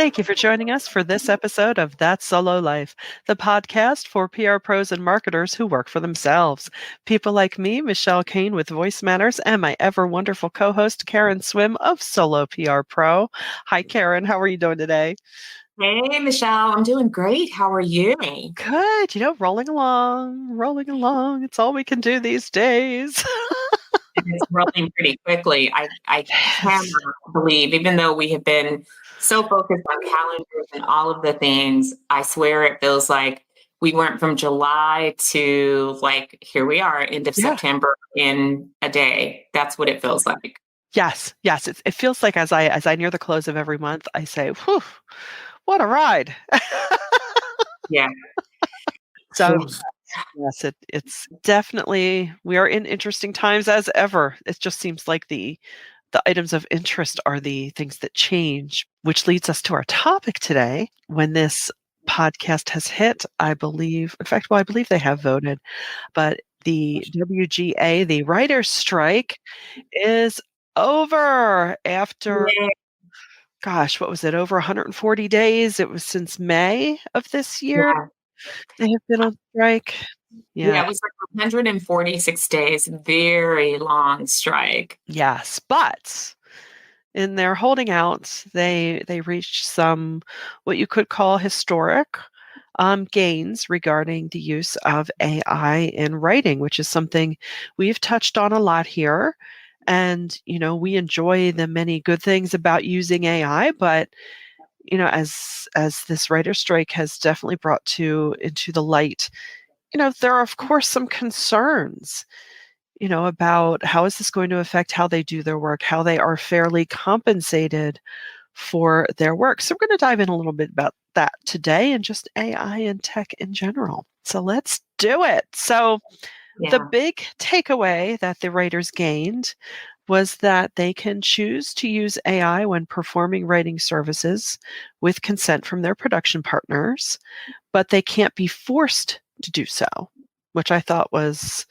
Thank you for joining us for this episode of That Solo Life, the podcast for PR pros and marketers who work for themselves. People like me, Michelle Kane with VoiceMatters, and my ever wonderful co-host, Karen Swim of Solo PR Pro. Hi, Karen. How are you doing today? Hey, Michelle. I'm doing great. How are you? Good. Rolling along. It's all we can do these days. It's rolling pretty quickly. I cannot believe, even though we have been so focused on calendars and all of the things, I swear it feels like we went from July to here we are, end of September in a day. That's what it feels like. Yes. It feels like as I near the close of every month, I say, whew, what a ride. Yeah. So yes, it's definitely, we are in interesting times as ever. It just seems like the items of interest are the things that change, which leads us to our topic today. When this podcast has hit, I believe they have voted, but the WGA, the writers' strike, is over after, what was it, over 140 days? It was since May of this year. Yeah. They have been on strike. Yeah, it was like 146 days, very long strike. Yes, but in their holding out, they reached some what you could call historic gains regarding the use of AI in writing, which is something we've touched on a lot here. And we enjoy the many good things about using AI, but as this writer's strike has definitely brought into the light, there are of course some concerns about how is this going to affect how they do their work, how they are fairly compensated for their work. So we're going to dive in a little bit about that today and just AI and tech in general. So let's do it. So the big takeaway that the writers gained was that they can choose to use AI when performing writing services with consent from their production partners, but they can't be forced to do so, which I thought was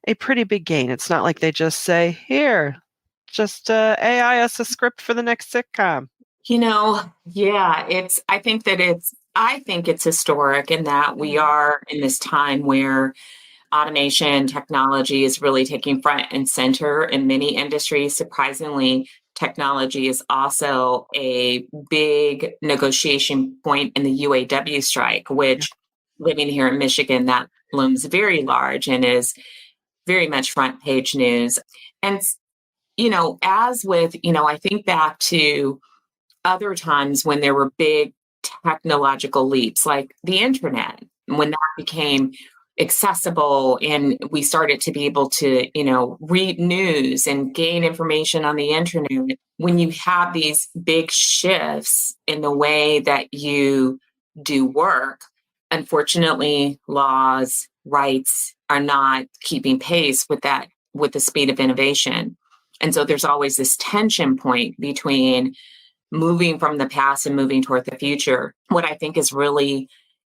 a pretty big gain. It's not like they just say, here, just AI us a script for the next sitcom. I think it's historic in that we are in this time where automation technology is really taking front and center in many industries. Surprisingly, technology is also a big negotiation point in the UAW strike, which living here in Michigan, that looms very large and is very much front page news. And, as with, I think back to other times when there were big technological leaps, like the internet, when that became accessible and we started to be able to, read news and gain information on the internet. When you have these big shifts in the way that you do work, unfortunately, laws, rights are not keeping pace with that, with the speed of innovation. And so there's always this tension point between moving from the past and moving toward the future. What I think is really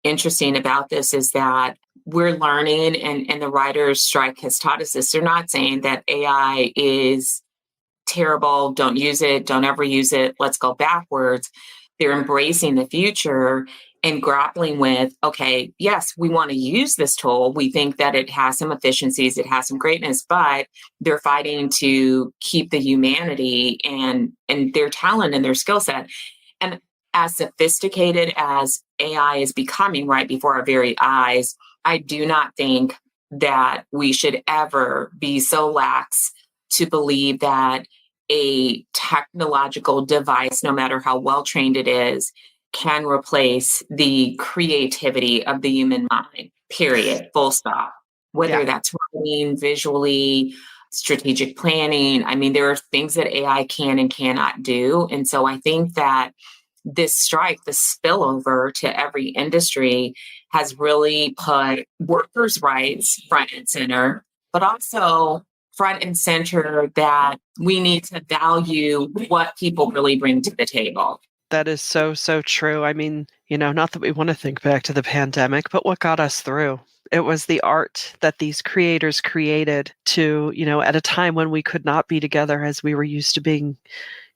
interesting about this is that we're learning, and the writers' strike has taught us this. They're not saying that AI is terrible, don't use it, don't ever use it, let's go backwards. They're embracing the future and grappling with, okay, yes, we want to use this tool. We think that it has some efficiencies, it has some greatness, but they're fighting to keep the humanity and their talent and their skill set. And as sophisticated as AI is becoming right before our very eyes, I do not think that we should ever be so lax to believe that a technological device, no matter how well trained it is, can replace the creativity of the human mind, period, full stop. Whether that's writing, visually, strategic planning. I mean, there are things that AI can and cannot do. And so I think that this strike, the spillover to every industry, has really put workers' rights front and center, but also front and center that we need to value what people really bring to the table. That is so, so true. I mean, not that we want to think back to the pandemic, but what got us through? It was the art that these creators created to, at a time when we could not be together as we were used to being,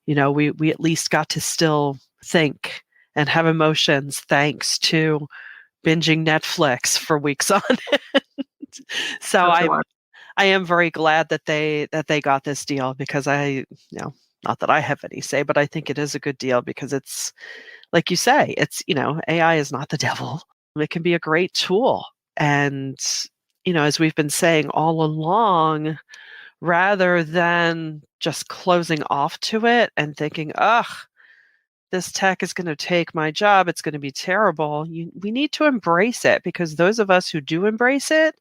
we at least got to still think and have emotions thanks to binging Netflix for weeks on end. So For sure. I am very glad that they got this deal, because not that I have any say, but I think it is a good deal, because it's like you say, it's, AI is not the devil. It can be a great tool. And, as we've been saying all along, rather than just closing off to it and thinking, ugh, this tech is going to take my job, it's going to be terrible. We need to embrace it, because those of us who do embrace it,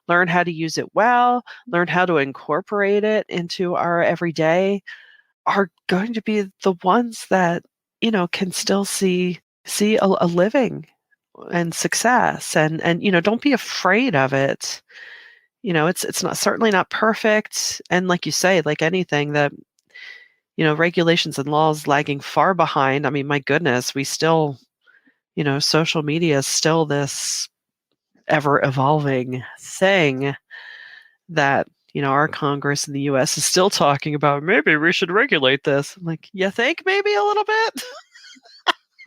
learn how to use it well, learn how to incorporate it into our everyday, are going to be the ones that, can still see a living and success. And don't be afraid of it. It's not, certainly not perfect. And like you say, like anything, that regulations and laws lagging far behind. I mean, my goodness, we still, social media is still this ever evolving thing that, our Congress in the US is still talking about. Maybe we should regulate this. I'm like, you think maybe a little bit?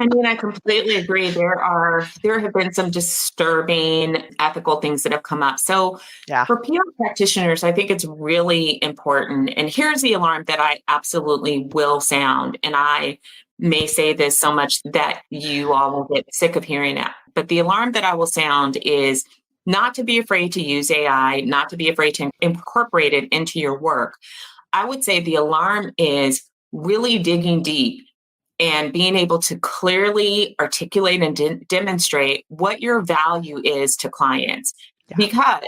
I mean, I completely agree. There have been some disturbing ethical things that have come up. So Yeah. for PR practitioners, I think it's really important. And here's the alarm that I absolutely will sound. And I may say this so much that you all will get sick of hearing it. But the alarm that I will sound is not to be afraid to use AI, not to be afraid to incorporate it into your work. I would say the alarm is really digging deep and being able to clearly articulate and demonstrate what your value is to clients. Yeah. Because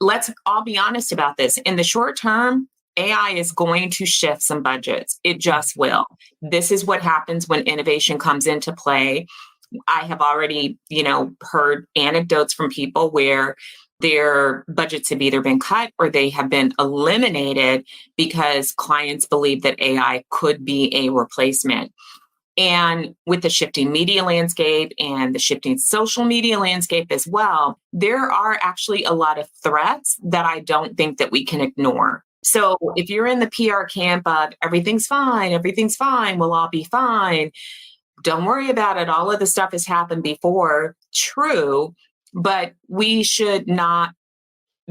let's all be honest about this. In the short term, AI is going to shift some budgets. It just will. This is what happens when innovation comes into play. I have already, heard anecdotes from people where their budgets have either been cut or they have been eliminated because clients believe that AI could be a replacement. And with the shifting media landscape and the shifting social media landscape as well, there are actually a lot of threats that I don't think that we can ignore. So if you're in the PR camp of everything's fine, we'll all be fine, don't worry about it. All of the stuff has happened before. True, but we should not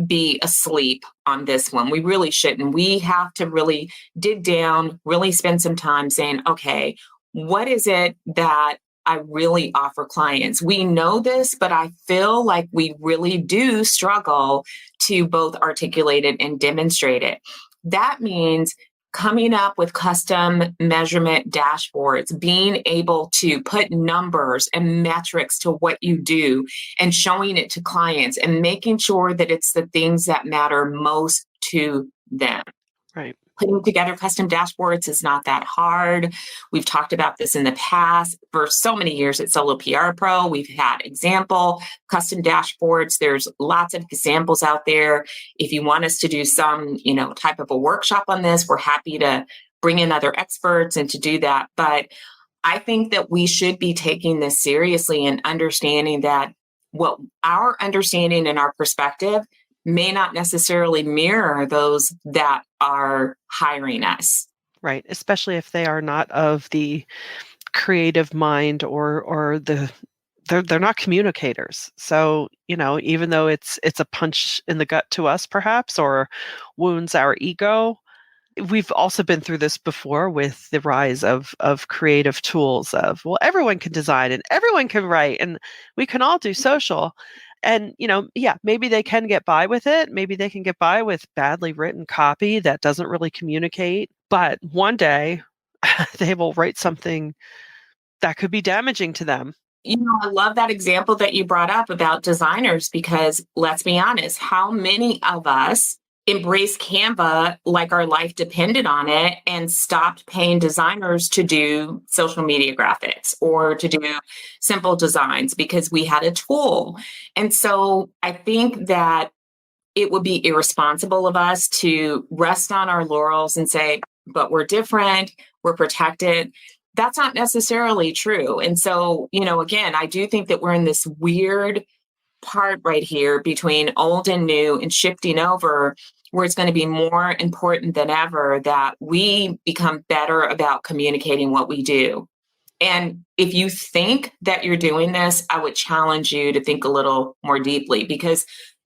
be asleep on this one. We really shouldn't. We have to really dig down, really spend some time saying, okay, what is it that I really offer clients? We know this, but I feel like we really do struggle to both articulate it and demonstrate it. That means coming up with custom measurement dashboards, being able to put numbers and metrics to what you do and showing it to clients and making sure that it's the things that matter most to them. Right. Putting together custom dashboards is not that hard. We've talked about this in the past. For so many years at Solo PR Pro, we've had example custom dashboards. There's lots of examples out there. If you want us to do some, type of a workshop on this, we're happy to bring in other experts and to do that. But I think that we should be taking this seriously and understanding that what our understanding and our perspective may not necessarily mirror those that are hiring us. Right. Especially if they are not of the creative mind, or they're not communicators. So, even though it's a punch in the gut to us perhaps, or wounds our ego, we've also been through this before with the rise of creative tools of, well, everyone can design and everyone can write and we can all do social. And, maybe they can get by with it. Maybe they can get by with badly written copy that doesn't really communicate. But one day they will write something that could be damaging to them. I love that example that you brought up about designers, because let's be honest, how many of us embraced Canva like our life depended on it and stopped paying designers to do social media graphics or to do simple designs because we had a tool? And so I think that it would be irresponsible of us to rest on our laurels and say, but we're different, we're protected. That's not necessarily true. And so, again, I do think that we're in this weird part right here between old and new and shifting over, where it's going to be more important than ever that we become better about communicating what we do. And if you think that you're doing this, I would challenge you to think a little more deeply because,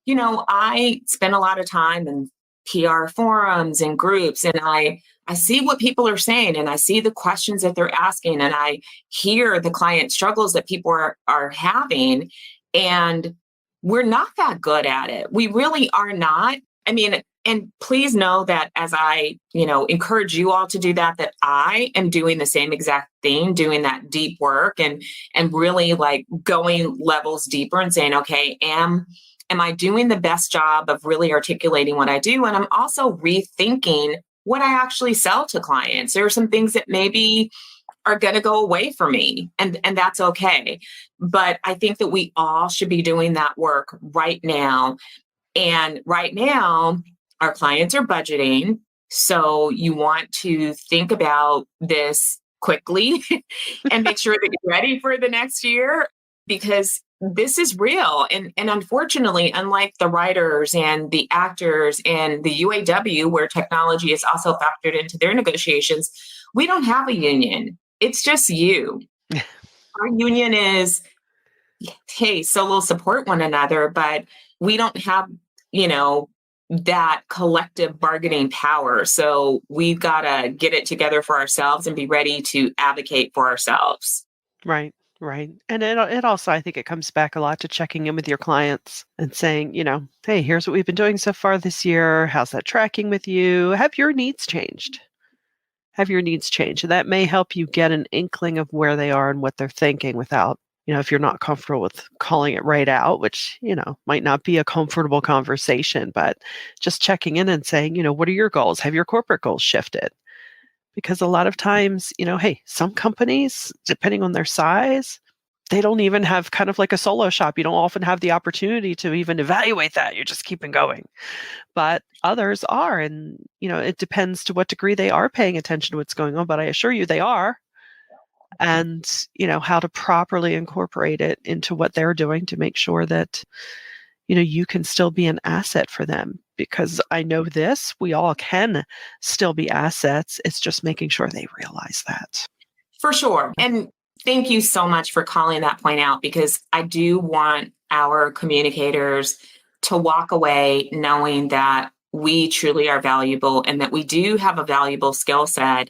I spend a lot of time in PR forums and groups, and I see what people are saying and I see the questions that they're asking and I hear the client struggles that people are having. And we're not that good at it. We really are not. I mean, and please know that as I, encourage you all to do that, that I am doing the same exact thing, doing that deep work and really like going levels deeper and saying, okay, am I doing the best job of really articulating what I do? And I'm also rethinking what I actually sell to clients. There are some things that maybe are going to go away for me, and that's okay. But I think that we all should be doing that work right now. And right now, our clients are budgeting. So you want to think about this quickly and make sure that you're ready for the next year because this is real. And unfortunately, unlike the writers and the actors and the UAW, where technology is also factored into their negotiations, we don't have a union. It's just you. Our union is, hey, solo support one another, but we don't have, that collective bargaining power. So we've got to get it together for ourselves and be ready to advocate for ourselves. Right. Right. And it also, I think it comes back a lot to checking in with your clients and saying, hey, here's what we've been doing so far this year. How's that tracking with you? Have your needs changed? Have your needs changed? And that may help you get an inkling of where they are and what they're thinking without, if you're not comfortable with calling it right out, which, might not be a comfortable conversation, but just checking in and saying, what are your goals? Have your corporate goals shifted? Because a lot of times, hey, some companies, depending on their size, they don't even have kind of like a solo shop. You don't often have the opportunity to even evaluate that. You're just keeping going. But others are. And, it depends to what degree they are paying attention to what's going on. But I assure you they are. And, how to properly incorporate it into what they're doing to make sure that, you can still be an asset for them. Because I know this, we all can still be assets. It's just making sure they realize that. For sure. And thank you so much for calling that point out, because I do want our communicators to walk away knowing that we truly are valuable and that we do have a valuable skill set,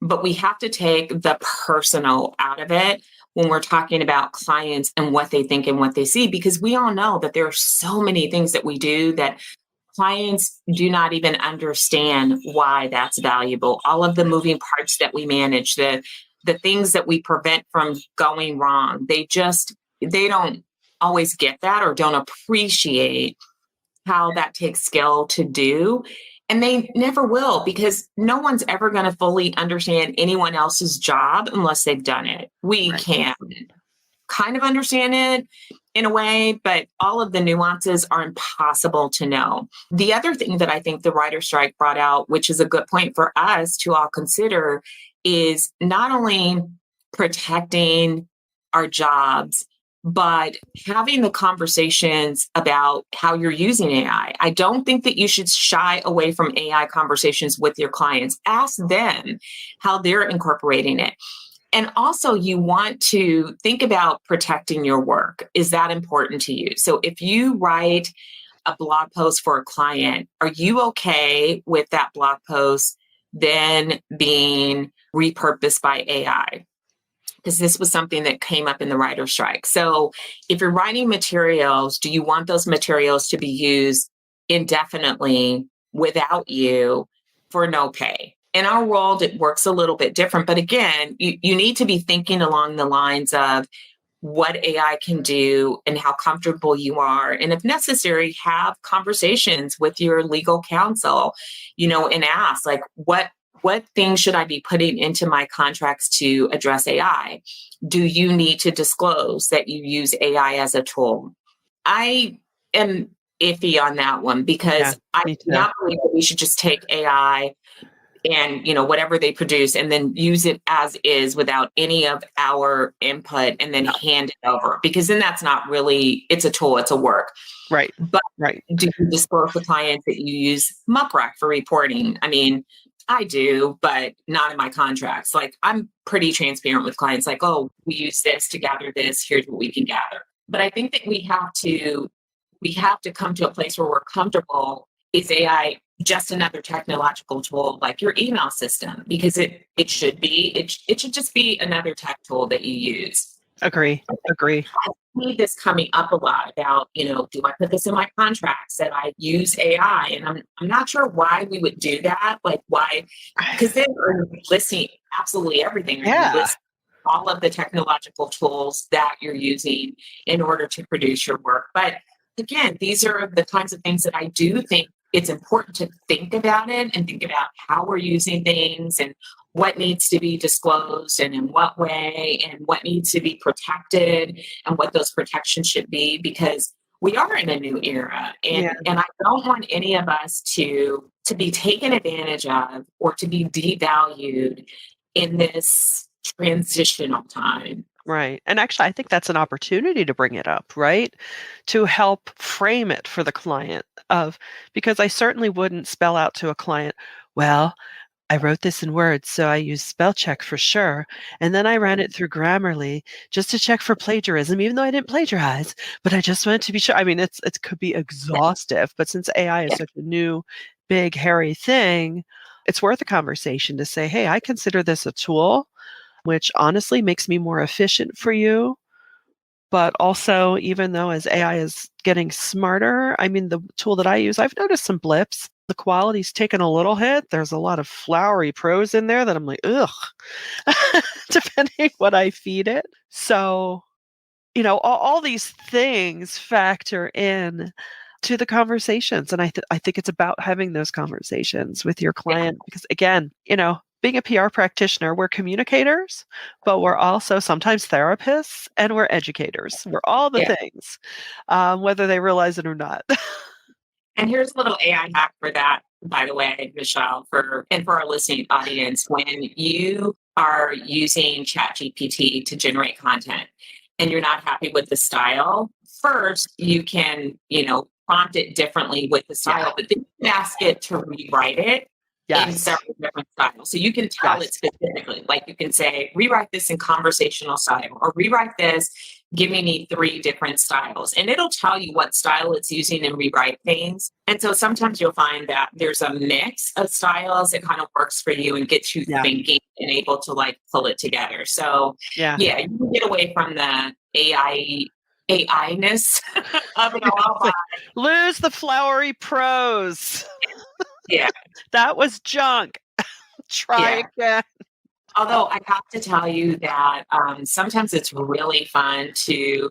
but we have to take the personal out of it when we're talking about clients and what they think and what they see, because we all know that there are so many things that we do that clients do not even understand why that's valuable. All of the moving parts that we manage, the things that we prevent from going wrong, they don't always get that or don't appreciate how that takes skill to do. And they never will, because no one's ever going to fully understand anyone else's job unless they've done it. We can kind of understand it in a way, but all of the nuances are impossible to know. The other thing that I think the writer strike brought out, which is a good point for us to all consider, is not only protecting our jobs, but having the conversations about how you're using AI. I don't think that you should shy away from AI conversations with your clients. Ask them how they're incorporating it. And also, you want to think about protecting your work. Is that important to you? So if you write a blog post for a client, are you okay with that blog post then being repurposed by AI? Because this was something that came up in the writer's strike. So if you're writing materials, do you want those materials to be used indefinitely without you for no pay? In our world, it works a little bit different. But again, you need to be thinking along the lines of what AI can do and how comfortable you are. And if necessary, have conversations with your legal counsel, and ask, like, what things should I be putting into my contracts to address AI? Do you need to disclose that you use AI as a tool? I am iffy on that one, because I do not believe that we should just take AI and, whatever they produce and then use it as is without any of our input and then hand it over, because then that's not really, it's a tool, it's a work. Right. But do you disclose to clients that you use Muckrack for reporting? I mean, I do, but not in my contracts. Like, I'm pretty transparent with clients, like, oh, we use this to gather this, here's what we can gather. But I think that we have to come to a place where we're comfortable. Is AI just another technological tool like your email system? Because it should be. It should just be another tech tool that you use. Agree. I see this coming up a lot about, do I put this in my contracts that I use AI? And I'm not sure why we would do that. Like, why? Because then we're listing absolutely everything. Or you Yeah. list all of the technological tools that you're using in order to produce your work. But again, these are the kinds of things that I do think it's important to think about it and think about how we're using things and what needs to be disclosed and in what way and what needs to be protected and what those protections should be, because we are in a new era, Yeah. and I don't want any of us to be taken advantage of or to be devalued in this transitional time. Right. And actually, I think that's an opportunity to bring it up, right? To help frame it for the client of, because I certainly wouldn't spell out to a client, well, I wrote this in Word, so I used spell check for sure. And then I ran it through Grammarly just to check for plagiarism, even though I didn't plagiarize, but I just wanted to be sure. I mean, it could be exhaustive, but since AI is Yeah. such a new, big, hairy thing, it's worth a conversation to say, hey, I consider this a tool, which honestly makes me more efficient for you. But also, even though as AI is getting smarter, I mean, the tool that I use, I've noticed some blips. The quality's taken a little hit. There's a lot of flowery prose in there that I'm like, ugh, depending what I feed it. So, all these things factor in to the conversations. And I think it's about having those conversations with your client because, again, being a PR practitioner, we're communicators, but we're also sometimes therapists and we're educators. We're all the Yeah. things, whether they realize it or not. And here's a little AI hack for that, by the way, Michelle, for our listening audience. When you are using ChatGPT to generate content and you're not happy with the style, first you can, prompt it differently with the Yeah. style, but then you can ask it to rewrite it in Yes. several different styles. So you can tell it Yes. specifically, like you can say, rewrite this in conversational style or rewrite this, giving me 3 different styles. And it'll tell you what style it's using and rewrite things. And so sometimes you'll find that there's a mix of styles that kind of works for you and gets you Yeah. thinking and able to pull it together. So Yeah. yeah, you can get away from the AI-ness of it all. It's like, lose the flowery prose. Yeah. That was junk. Try again. Although I have to tell you that sometimes it's really fun to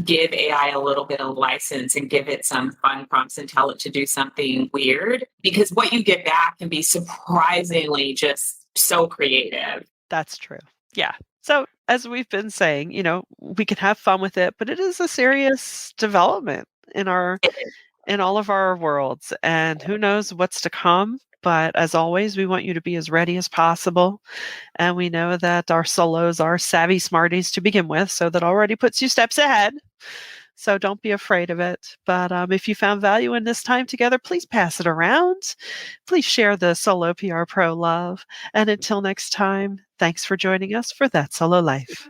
give AI a little bit of license and give it some fun prompts and tell it to do something weird, because what you get back can be surprisingly just so creative. That's true. Yeah. So, as we've been saying, we can have fun with it, but it is a serious development in all of our worlds, and who knows what's to come. But as always, we want you to be as ready as possible. And we know that our solos are savvy smarties to begin with, so that already puts you steps ahead. So don't be afraid of it. But if you found value in this time together, please pass it around. Please share the Solo PR Pro love. And until next time, thanks for joining us for That Solo Life.